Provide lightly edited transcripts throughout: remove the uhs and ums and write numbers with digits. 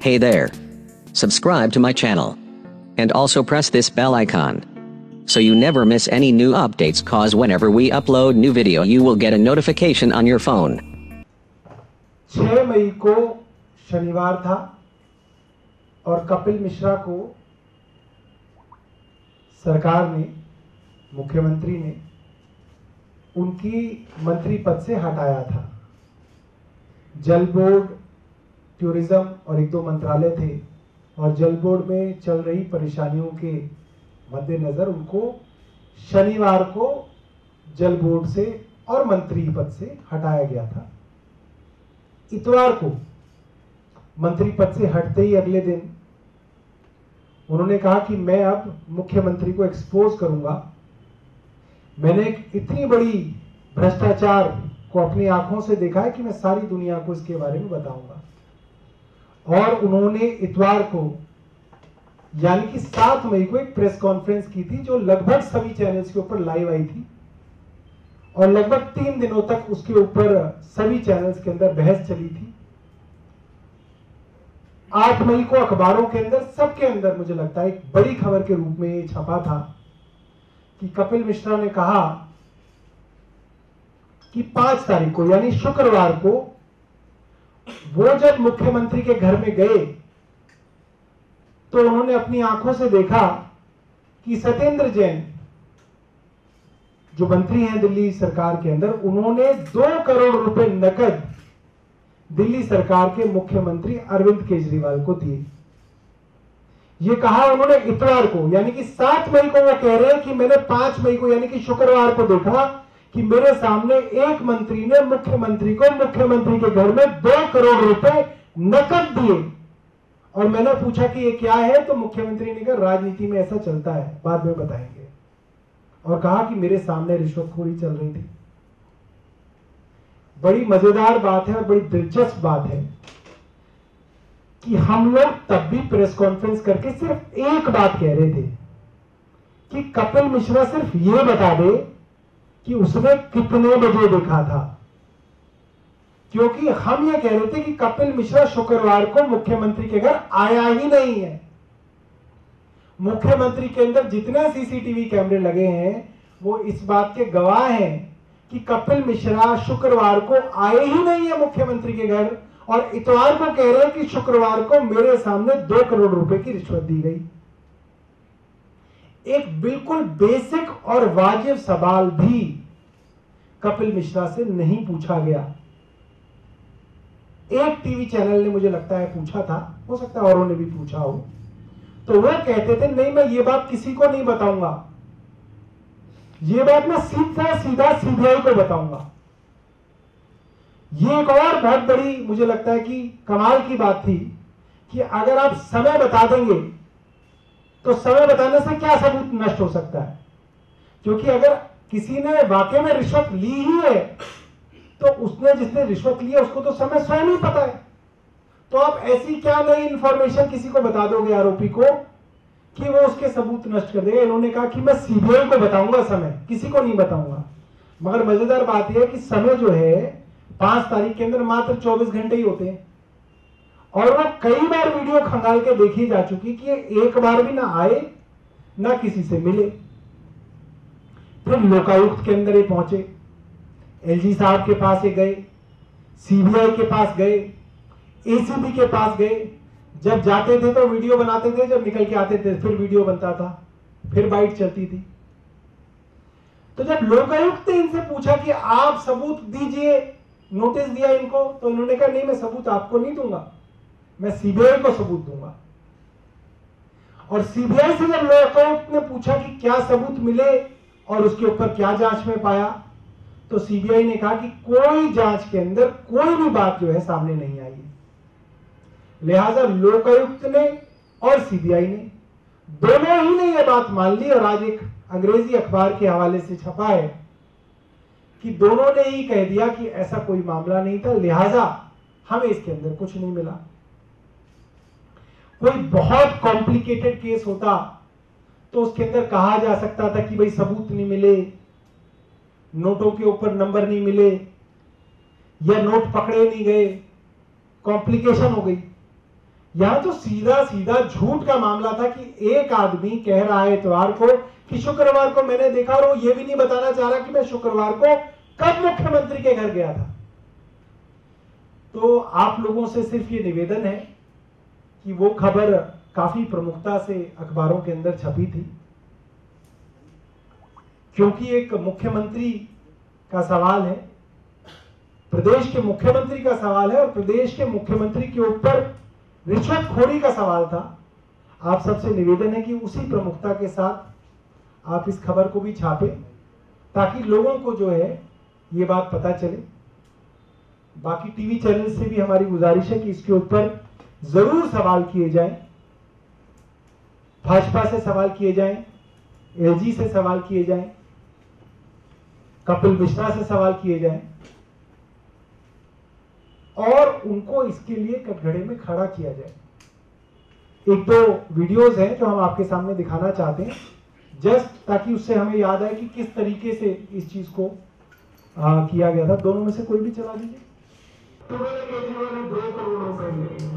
Hey there. Subscribe to my channel. And also press this bell icon. So you never miss any new updates, cause whenever we upload new video you will get a notification on your phone. 6 मई को शनिवार था और कपिल मिश्रा को सरकार ने, मुख्यमंत्री ने उनकी मंत्री पद से हटाया था। जल बोर्ड, टूरिज्म और 1-2 मंत्रालय थे और जल बोर्ड में चल रही परेशानियों के मद्देनजर उनको शनिवार को जल बोर्ड से और मंत्री पद से हटाया गया था। इतवार को मंत्री पद से हटते ही अगले दिन उन्होंने कहा कि मैं अब मुख्यमंत्री को एक्सपोज करूंगा। मैंने एक इतनी बड़ी भ्रष्टाचार को अपनी आंखों से देखा है कि मैं सारी दुनिया को इसके बारे में बताऊंगा। और उन्होंने इतवार को यानी कि 7 मई को एक प्रेस कॉन्फ्रेंस की थी जो लगभग सभी चैनल्स के ऊपर लाइव आई थी और लगभग 3 दिनों तक उसके ऊपर सभी चैनल्स के अंदर बहस चली थी। 8 मई को अखबारों के अंदर, सबके अंदर मुझे लगता है एक बड़ी खबर के रूप में ये छपा था कि कपिल मिश्रा ने कहा कि 5 तारीख को यानी शुक्रवार को वो जब मुख्यमंत्री के घर में गए तो उन्होंने अपनी आंखों से देखा कि सत्येंद्र जैन जो मंत्री हैं दिल्ली सरकार के अंदर, उन्होंने 2 करोड़ रुपए नकद दिल्ली सरकार के मुख्यमंत्री अरविंद केजरीवाल को दिए। ये कहा उन्होंने इतवार को, यानी कि 7 मई को वो कह रहे हैं कि मैंने 5 मई को यानी कि शुक्रवार को देखा कि मेरे सामने एक मंत्री ने मुख्यमंत्री को मुख्यमंत्री के घर में 2 करोड़ रुपए नकद दिए। और मैंने पूछा कि ये क्या है, तो मुख्यमंत्री ने कहा राजनीति में ऐसा चलता है, बाद में बताएंगे। और कहा कि मेरे सामने रिश्वतखोरी चल रही थी। बड़ी मजेदार बात है और बड़ी दिलचस्प बात है कि हम लोग तब भी प्रेस कॉन्फ्रेंस करके सिर्फ एक बात कह रहे थे कि कपिल मिश्रा सिर्फ ये बता दे कि उसने कितने बजे देखा था, क्योंकि हम ये कह रहे थे कि कपिल मिश्रा शुक्रवार को मुख्यमंत्री के घर आया ही नहीं है। मुख्यमंत्री के अंदर जितने सीसीटीवी कैमरे लगे हैं वो इस बात के गवाह हैं कि कपिल मिश्रा शुक्रवार को आए ही नहीं है मुख्यमंत्री के घर और इतवार को कह रहे हैं कि शुक्रवार को मेरे सामने 2 करोड़ रुपए की रिश्वत दी गई। एक बिल्कुल बेसिक और वाजिब सवाल भी कपिल मिश्रा से नहीं पूछा गया। एक टीवी चैनल ने मुझे लगता है पूछा था, हो सकता है औरों ने भी पूछा हो, तो वो कहते थे नहीं मैं ये बात किसी को नहीं बताऊंगा, ये बात मैं सीधा सीबीआई को बताऊंगा। ये एक और बहुत बड़ी मुझे लगता है कि कमाल की बात थी कि अगर आप समय बता देंगे तो समय बताने से क्या सबूत नष्ट हो सकता है, क्योंकि अगर किसी ने वाकई में रिश्वत ली ही है तो उसने जिसने रिश्वत ली है उसको तो समय स्वयं ही पता है। तो आप ऐसी क्या नई इंफॉर्मेशन किसी को बता दोगे आरोपी को कि वो उसके सबूत नष्ट कर देगा। इन्होंने कहा कि मैं सीबीआई को बताऊंगा, समय किसी को नहीं बताऊंगा। मगर मजेदार बात यह है कि समय जो है 5 तारीख के अंदर मात्र 24 घंटे ही होते हैं और वो कई बार वीडियो खंगाल के देखी जा चुकी कि एक बार भी ना आए ना किसी से मिले। फिर लोकायुक्त के अंदर ये पहुंचे, एलजी साहब के पास ये गए, सीबीआई के पास गए, एसीबी के पास गए। जब जाते थे तो वीडियो बनाते थे, जब निकल के आते थे फिर वीडियो बनता था, फिर बाइट चलती थी। तो जब लोकायुक्त ने इनसे पूछा कि आप सबूत दीजिए, नोटिस दिया इनको, तो इन्होंने कहा नहीं मैं सबूत आपको नहीं दूंगा, मैं सीबीआई को सबूत दूंगा। और सीबीआई से जब लोकायुक्त ने पूछा कि क्या सबूत मिले और उसके ऊपर क्या जांच में पाया, तो सीबीआई ने कहा कि कोई जांच के अंदर कोई भी बात जो है सामने नहीं आई है। लिहाजा लोकायुक्त ने और सीबीआई ने दोनों ही ने यह बात मान ली और आज एक अंग्रेजी अखबार के हवाले से छपा है कि दोनों ने ही कह दिया कि ऐसा कोई मामला नहीं था, लिहाजा हमें इसके अंदर कुछ नहीं मिला। कोई बहुत कॉम्प्लिकेटेड केस होता तो उसके अंदर कहा जा सकता था कि भाई सबूत नहीं मिले, नोटों के ऊपर नंबर नहीं मिले या नोट पकड़े नहीं गए, कॉम्प्लिकेशन हो गई। यहां तो सीधा सीधा झूठ का मामला था कि एक आदमी कह रहा है इतवार को कि शुक्रवार को मैंने देखा, और वो ये भी नहीं बताना चाह रहा कि मैं शुक्रवार को कब मुख्यमंत्री के घर गया था। तो आप लोगों से सिर्फ ये निवेदन है कि वो खबर काफी प्रमुखता से अखबारों के अंदर छपी थी, क्योंकि एक मुख्यमंत्री का सवाल है, प्रदेश के मुख्यमंत्री का सवाल है, और प्रदेश के मुख्यमंत्री के ऊपर रिश्वतखोरी का सवाल था। आप सबसे निवेदन है कि उसी प्रमुखता के साथ आप इस खबर को भी छापें, ताकि लोगों को जो है ये बात पता चले। बाकी टीवी चैनल से भी हमारी गुजारिश है कि इसके ऊपर जरूर सवाल किए जाएं, भाजपा से सवाल किए जाएं, एलजी से सवाल किए जाएं, कपिल मिश्रा से सवाल किए जाएं, और उनको इसके लिए कटघरे में खड़ा किया जाए। एक दो वीडियोस हैं जो हम आपके सामने दिखाना चाहते हैं, जस्ट ताकि उससे हमें याद आए कि किस तरीके से इस चीज को किया गया था। दोनों में से कोई भी चला दीजिए। केजरीवाल ने 2 करोड़ रुपए लिए,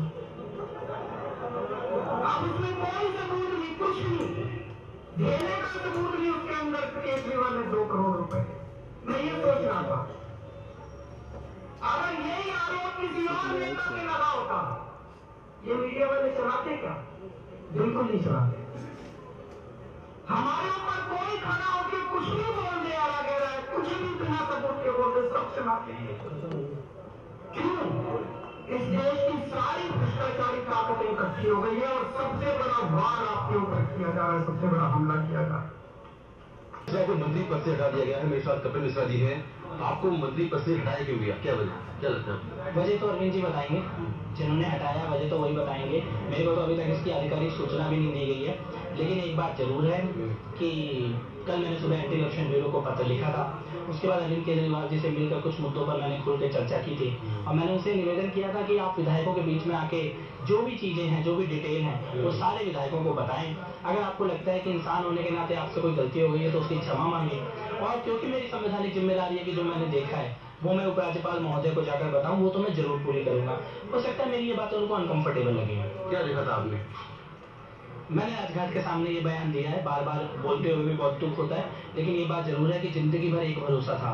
अब उसमें कोई सबूत नहीं, कुछ नहीं देने का सबूत नहीं उसके अंदर। केजरीवाल ने 2 करोड़ रुपए, मैं ये सोच रहा था अगर यही आरोप किसी और नेता पे लगा होता, ये मीडिया वाले चलाते क्या? बिल्कुल नहीं चलाते। हमारे ऊपर कोई खड़ा होकर कुछ भी बोल दे, वगैरह कुछ भी बिना सबूत के बोल दे, सब चलाते हैं। क्यों? इस देश की सारी भ्रष्टाचारी ताकतें इकट्ठी हो गई है और सबसे बड़ा वार आपके ऊपर किया जा रहा है, सबसे बड़ा हमला किया जा रहा है। को मंत्री पद से हटा दिया गया है। मेरे साथ कपिल मिश्रा जी हैं। आपको मंत्री पद से हटाया क्यों गया, क्या वजह, क्या लगता है? वजह तो अरविंद जी बताएंगे, जिन्होंने हटाया वजह तो वही बताएंगे। मेरे को तो अभी तक इसकी आधिकारिक सूचना भी नहीं दी गई है। लेकिन एक बात जरूर है कि कल मैंने सुबह एंटी करप्शन ब्यूरो को पत्र लिखा था। उसके बाद अरविंद केजरीवाल जी से मिलकर कुछ मुद्दों पर मैंने खुल के चर्चा की थी, और मैंने उनसे निवेदन किया था कि आप विधायकों के बीच में आके जो भी चीजें हैं, जो भी डिटेल हैं, वो सारे विधायकों को बताएं। अगर आपको लगता है कि इंसान होने के नाते आपसे कोई गलती हो गई है तो उसकी क्षमा मांगे। और क्योंकि मेरी संवैधानिक जिम्मेदारी है कि जो मैंने देखा है वो मैं उपराज्यपाल महोदय को जाकर बताऊं, वो तो मैं जरूर पूरी करूंगा। हो सकता है मेरी ये बातें उनको अनकंफर्टेबल लगी। क्या देखा था आपने? मैंने राजघाट के सामने ये बयान दिया है, बार बार बोलते हुए भी बहुत दुख होता है, लेकिन ये बात जरूर है कि जिंदगी भर एक भरोसा था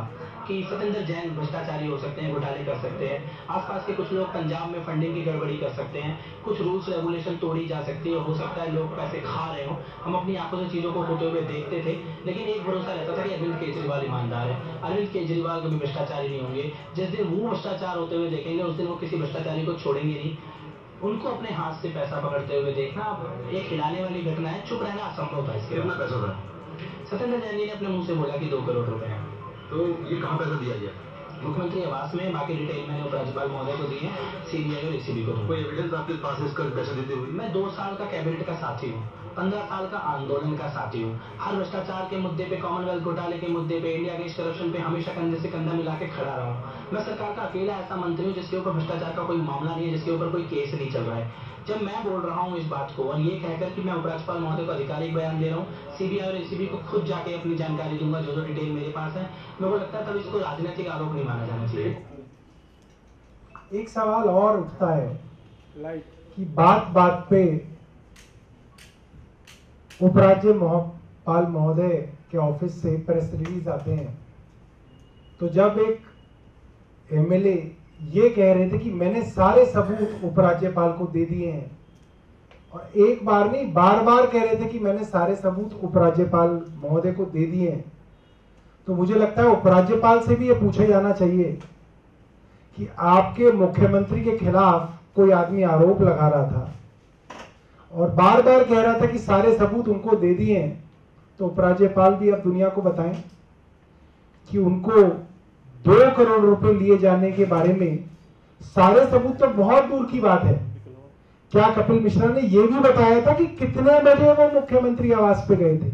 कि सत्येंद्र जैन भ्रष्टाचारी हो सकते हैं, घोटाले कर सकते हैं, आसपास के कुछ लोग पंजाब में फंडिंग की गड़बड़ी कर सकते हैं, कुछ रूल्स रेगुलेशन तोड़ी जा सकती है, हो सकता है लोग पैसे खा रहे हो। हम अपनी आंखों से चीजों को होते हुए देखते थे, लेकिन एक भरोसा रहता था कि अरविंद केजरीवाल ईमानदार है, अरविंद केजरीवाल कभी भ्रष्टाचारी नहीं होंगे। जिस दिन वो भ्रष्टाचार होते हुए देखेंगे उस दिन वो किसी भ्रष्टाचारी को छोड़ेंगे नहीं। उनको अपने हाथ से पैसा पकड़ते हुए देखना एक हिलाने वाली घटना है, चुप रहना असंभव था। इसके कितना पैसा था? सत्येंद्र जैन जी ने अपने मुंह से बोला कि 2 करोड़ रुपए हैं। तो ये कहाँ पैसा दिया गया? मुख्यमंत्री आवास में, बाकी डिटेल मैंने उपराज्यपाल महोदय को दी है, सीबीआई और एसीबी को। कोई एविडेंस आपके पास है इसका पैसा देते हुए? मैं 2 साल का कैबिनेट का साथी हूँ, 15 साल का आंदोलन का साथी हूँ। हर भ्रष्टाचार के मुद्दे पे, कॉमनवेल्थ घोटाले के मुद्दे पे, इंडिया अगेंस्ट करप्शन पे हमेशा कंधे से कंधा मिला के खड़ा रहा हूँ। मैं सरकार का अकेला ऐसा मंत्री हूँ जिसके ऊपर भ्रष्टाचार का कोई मामला नहीं है, जिसके ऊपर कोई केस नहीं चल रहा है। जब मैं बोल रहा हूँ इस बात को और ये कहकर कि मैं उपराज्यपाल महोदय को आधिकारिक बयान दे रहा हूँ, सीबीआई और एसीबी को खुद जाके अपनी जानकारी दूंगा, जो डिटेल मेरे पास है, मेरे को लगता है तब इसको राजनीतिक आरोप नहीं माना जाना चाहिए। एक सवाल और उठता है कि बात बात पे उपराज्यपाल महोदय के ऑफिस से प्रेस रिलीज आते हैं, तो जब एक एमएलए ये कह रहे थे कि मैंने सारे सबूत उपराज्यपाल को दे दिए हैं, और एक बार नहीं बार बार कह रहे थे कि मैंने सारे सबूत उपराज्यपाल महोदय को दे दिए हैं, तो मुझे लगता है उपराज्यपाल से भी ये पूछा जाना चाहिए कि आपके मुख्यमंत्री के खिलाफ कोई आदमी आरोप लगा रहा था और बार बार कह रहा था कि सारे सबूत उनको दे दिए हैं, तो उपराज्यपाल भी अब दुनिया को बताएं कि उनको 2 करोड़ रुपए लिए जाने के बारे में सारे सबूत तो बहुत दूर की बात है। क्या कपिल मिश्रा ने यह भी बताया था कि कितने बजे वो मुख्यमंत्री आवास पे गए थे?